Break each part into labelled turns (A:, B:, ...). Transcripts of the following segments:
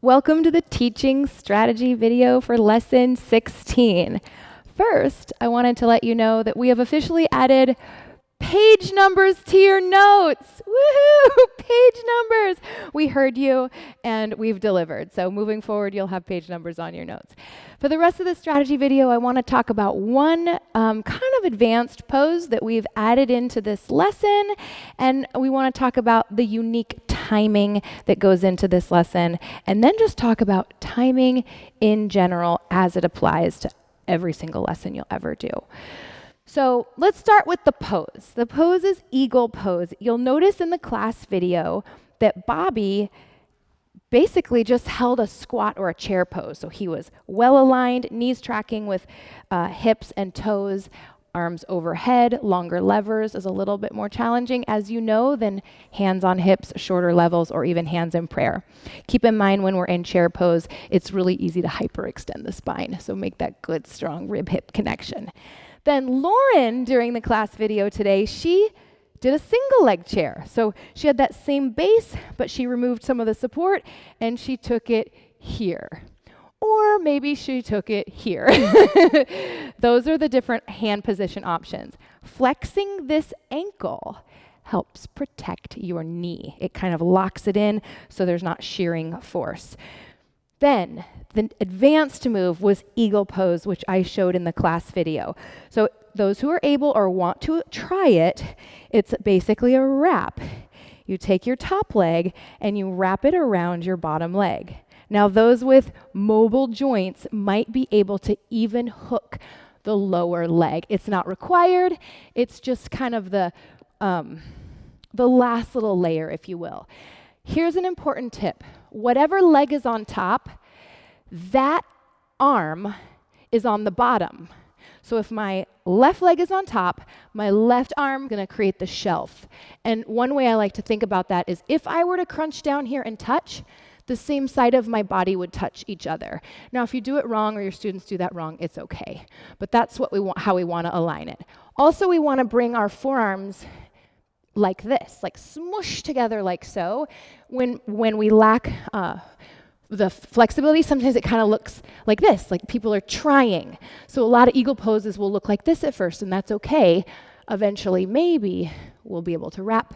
A: Welcome to the teaching strategy video for lesson 16. First, I wanted to let you know that we have officially added page numbers to your notes. Woohoo! Page numbers. We heard you and we've delivered. So moving forward, you'll have page numbers on your notes. For the rest of the strategy video, I want to talk about one kind of advanced pose that we've added into this lesson. And we want to talk about the unique timing that goes into this lesson. And then just talk about timing in general as it applies to every single lesson you'll ever do. So let's start with the pose. The pose is eagle pose. You'll notice in the class video that Bobby basically just held a squat or a chair pose. So he was well aligned, knees tracking with hips and toes, arms overhead. Longer levers is a little bit more challenging, as you know, than hands on hips, shorter levels, or even hands in prayer. Keep in mind when we're in chair pose, it's really easy to hyperextend the spine. So make that good, strong rib-hip connection. Then Lauren, during the class video today, she did a single leg chair. So she had that same base, but she removed some of the support and she took it here. Or maybe she took it here. Those are the different hand position options. Flexing this ankle helps protect your knee. It kind of locks it in so there's not shearing force. Then the advanced move was eagle pose, which I showed in the class video. So those who are able or want to try it, it's basically a wrap. You take your top leg and you wrap it around your bottom leg. Now those with mobile joints might be able to even hook the lower leg. It's not required. It's just kind of the last little layer, if you will. Here's an important tip. Whatever leg is on top, that arm is on the bottom. So if my left leg is on top, my left arm is going to create the shelf. And one way I like to think about that is if I were to crunch down here and touch, the same side of my body would touch each other. Now, if you do it wrong or your students do that wrong, it's okay. But that's what we want, how we want to align it. Also, we want to bring our forearms like this, like smush together like so. When we lack the flexibility, sometimes it kind of looks like this, like people are trying. So a lot of eagle poses will look like this at first, and that's okay. Eventually, maybe we'll be able to wrap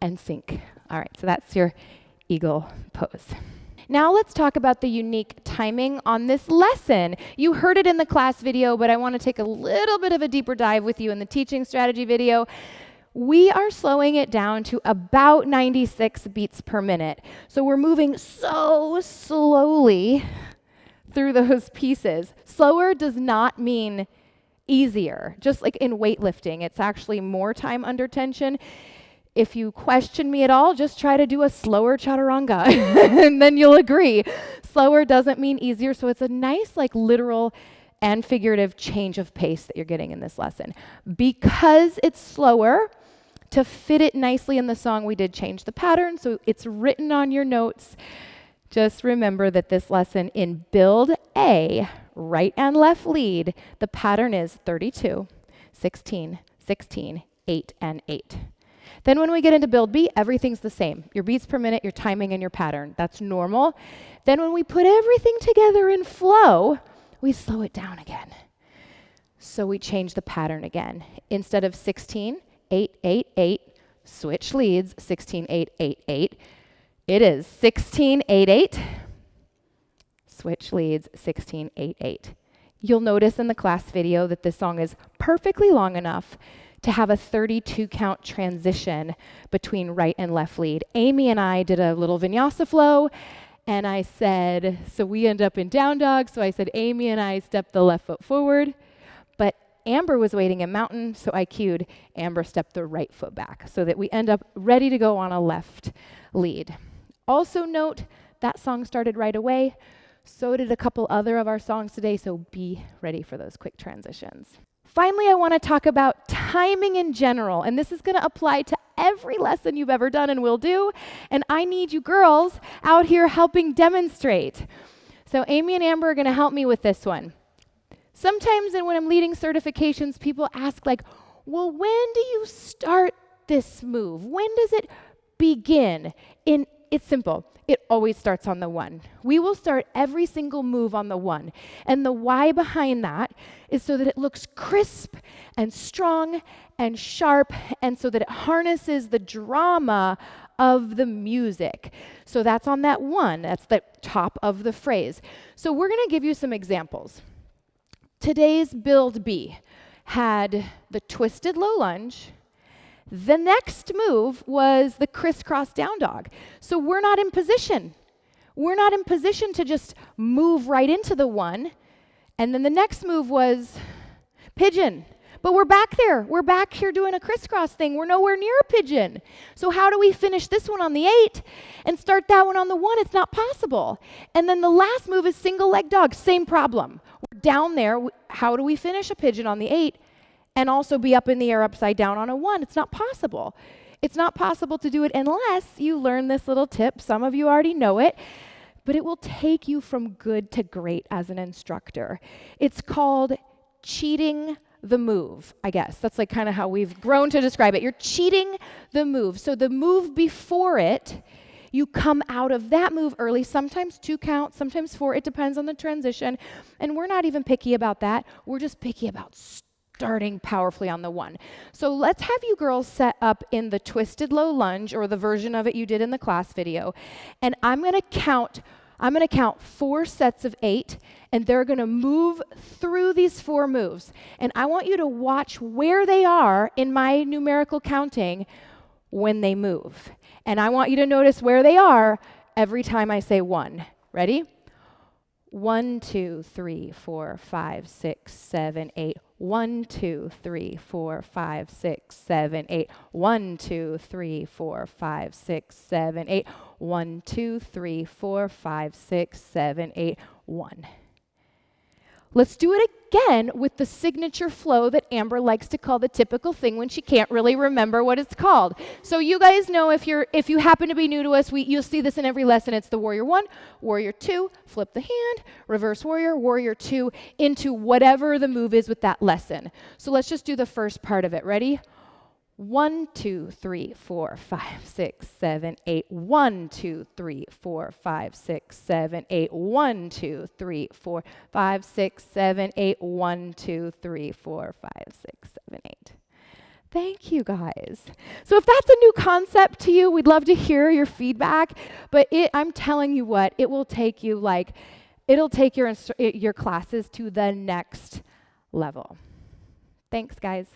A: and sink. All right, so that's your eagle pose. Now let's talk about the unique timing on this lesson. You heard it in the class video, but I want to take a little bit of a deeper dive with you in the teaching strategy video. We are slowing it down to about 96 beats per minute. So we're moving so slowly through those pieces. Slower does not mean easier. Just like in weightlifting, it's actually more time under tension. If you question me at all, just try to do a slower chaturanga and then you'll agree. Slower doesn't mean easier, so it's a nice like literal and figurative change of pace that you're getting in this lesson. Because it's slower, to fit it nicely in the song, we did change the pattern, so it's written on your notes. Just remember that this lesson in Build A, right and left lead, the pattern is 32, 16, 16, 8, and 8. Then when we get into Build B, everything's the same. Your beats per minute, your timing, and your pattern. That's normal. Then when we put everything together in flow, we slow it down again. So we change the pattern again. Instead of 16, 8, 8, 8, switch leads, 16, 8, 8, 8. It is 16, 8, 8, switch leads, 16, 8, 8. You'll notice in the class video that this song is perfectly long enough to have a 32 count transition between right and left lead. Amy and I did a little vinyasa flow, and I said, so we end up in down dog, so I said Amy and I step the left foot forward, but Amber was waiting in mountain, so I cued Amber step the right foot back so that we end up ready to go on a left lead. Also note, that song started right away, so did a couple other of our songs today, so be ready for those quick transitions. Finally, I want to talk about timing in general, and this is going to apply to every lesson you've ever done and will do, and I need you girls out here helping demonstrate. So Amy and Amber are going to help me with this one. Sometimes when I'm leading certifications, people ask like, well, when do you start this move? When does it begin? It's simple. it always starts on the 1. We will start every single move on the 1. And the why behind that is so that it looks crisp and strong and sharp, and so that it harnesses the drama of the music. So that's on that 1. That's the top of the phrase. So we're going to give you some examples. Today's build B had the twisted low lunge. The next move was the crisscross down dog. So we're not in position. We're not in position to just move right into the 1. And then the next move was pigeon. But we're back there. We're back here doing a crisscross thing. We're nowhere near a pigeon. So how do we finish this one on the 8 and start that one on the 1? It's not possible. And then the last move is single leg dog. Same problem. We're down there. How do we finish a pigeon on the 8 and also be up in the air upside down on a 1? It's not possible. It's not possible to do it unless you learn this little tip. Some of you already know it, but it will take you from good to great as an instructor. It's called cheating the move, I guess. That's like kind of how we've grown to describe it. You're cheating the move. So the move before it, you come out of that move early, sometimes 2 count, sometimes 4. It depends on the transition. And we're not even picky about that. We're just picky about starting powerfully on the 1. So let's have you girls set up in the twisted low lunge, or the version of it you did in the class video. And I'm going to count 4 sets of 8, and they're going to move through these 4 moves. And I want you to watch where they are in my numerical counting when they move. And I want you to notice where they are every time I say 1. Ready? 1, 2, 3, 4, 5, 6, 7, 8. 1, 2, 3, 4, 5, 6, 7, 8. 1, 2, 3, 4, 5, 6, 7, 8. 1, 2, 3, 4, 5, 6, 7, 8. 1. Let's do it again with the signature flow that Amber likes to call the typical thing when she can't really remember what it's called. So you guys know, if you happen to be new to us, you'll see this in every lesson. It's the warrior 1, warrior 2, flip the hand, reverse warrior, warrior 2, into whatever the move is with that lesson. So let's just do the first part of it. Ready? 1, 2, 3, 4, 5, 6, 7, 8. 1, 2, 3, 4, 5, 6, 7, 8. 1, 2, 3, 4, 5, 6, 7, 8. 1, 2, 3, 4, 5, 6, 7, 8. Thank you, guys. So if that's a new concept to you, we'd love to hear your feedback. But I'm telling you what, it will take you it'll take your classes to the next level. Thanks, guys.